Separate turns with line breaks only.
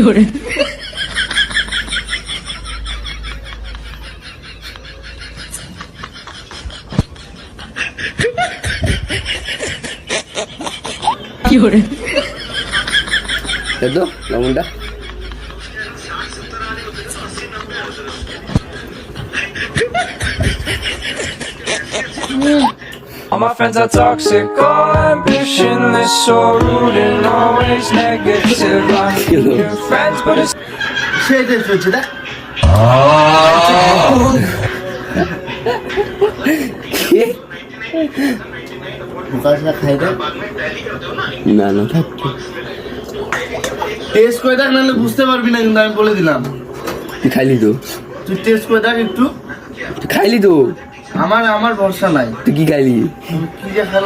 করে কি করে
এতো লবণটা
All my friends are toxic, all ambitionless, so rude and always negative. I need new friends, but it's
সেই দেশ হচ্ছে দেখ মুখাশা খাই দেখ
না না থাকতো
টেস্ট করে দেখ নাহলে বুঝতে পারবি না কিন্তু আমি বলে দিলাম
তুই খাইলি তো
তুই টেস্ট করে দেখ একটু
তুই খাইলি তো
আমার ভরসা নাই
তুই কি খাইলি
কি যে খেলা